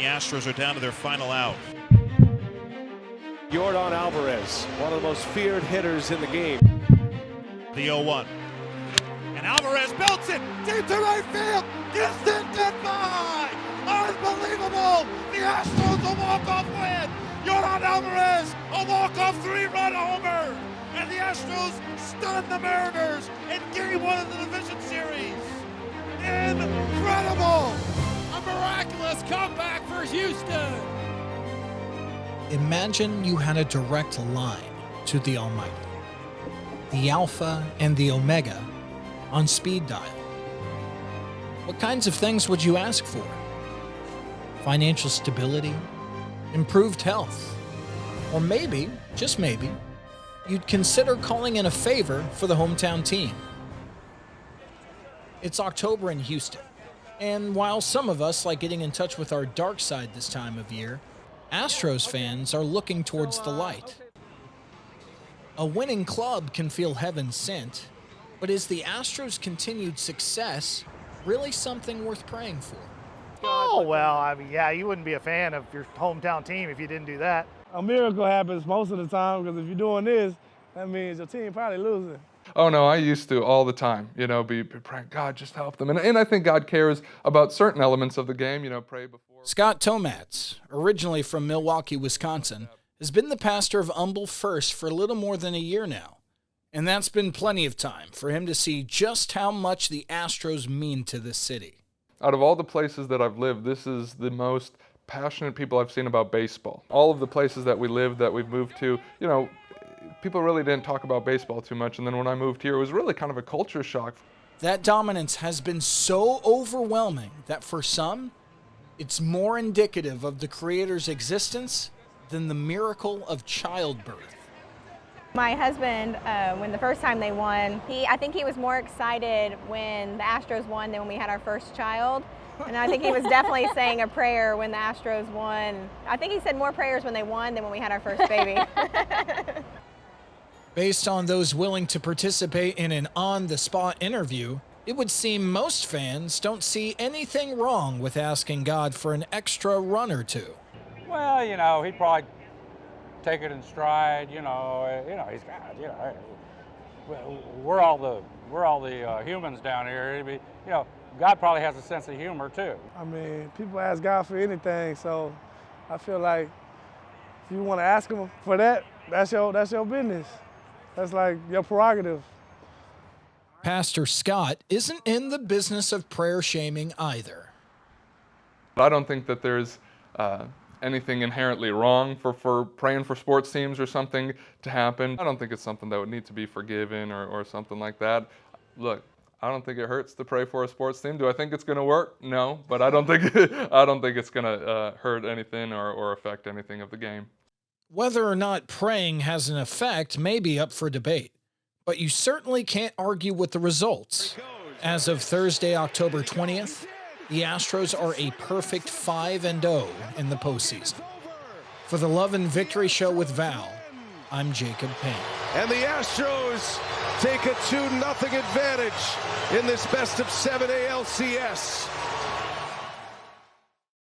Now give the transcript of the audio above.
the Astros are down to their final out. Yordan Alvarez, one of the most feared hitters in the game. The 0-1. And Alvarez belts it deep to right field. Distant goodbye. Unbelievable. The Astros a walk-off win. Yordan Alvarez a walk-off 3-run homer. And the Astros stun the Mariners in Game 1 of the division series. Incredible. A miraculous comeback for Houston. Imagine you had a direct line to the Almighty, the Alpha and the Omega on speed dial. What kinds of things would you ask for? Financial stability, improved health, or maybe, just maybe, you'd consider calling in a favor for the hometown team. It's October in Houston, and while some of us like getting in touch with our dark side this time of year, Astros fans are looking towards the light. A winning club can feel heaven sent, but is the Astros' continued success really something worth praying for? Oh, well, I mean, yeah, you wouldn't be a fan of your hometown team if you didn't do that. A miracle happens most of the time, because if you're doing this, that means your team probably losing. Oh no, I used to all the time, be praying, God, just help them. And I think God cares about certain elements of the game, pray before. Scott Tomatz, originally from Milwaukee, Wisconsin, has been the pastor of Humble First for a little more than a year now. And that's been plenty of time for him to see just how much the Astros mean to this city. Out of all the places that I've lived, this is the most passionate people I've seen about baseball. All of the places that we lived, that we've moved to, people really didn't talk about baseball too much. And then when I moved here, it was really kind of a culture shock. That dominance has been so overwhelming that for some, it's more indicative of the Creator's existence than the miracle of childbirth. My husband, when the first time they won, I think he was more excited when the Astros won than when we had our first child. And I think he was definitely saying a prayer when the Astros won. I think he said more prayers when they won than when we had our first baby. Based on those willing to participate in an on-the-spot interview, it would seem most fans don't see anything wrong with asking God for an extra run or two. Well, he'd probably take it in stride. He's got, we're all the humans down here. God probably has a sense of humor too. I mean, people ask God for anything, so I feel like if you want to ask him for that, that's your business. That's like your prerogative. Pastor Scott isn't in the business of prayer shaming either. I don't think that there's anything inherently wrong for praying for sports teams or something to happen. I don't think it's something that would need to be forgiven or something like that. Look, I don't think it hurts to pray for a sports team. Do I think it's going to work? No, but I don't think it's going to hurt anything or affect anything of the game. Whether or not praying has an effect may be up for debate, but you certainly can't argue with the results. As of Thursday, October 20th, the Astros are a perfect 5-0 in the postseason. For the Love and Victory Show with Val, I'm Jacob Payne. And the Astros take a 2-0 advantage in this best of 7 ALCS.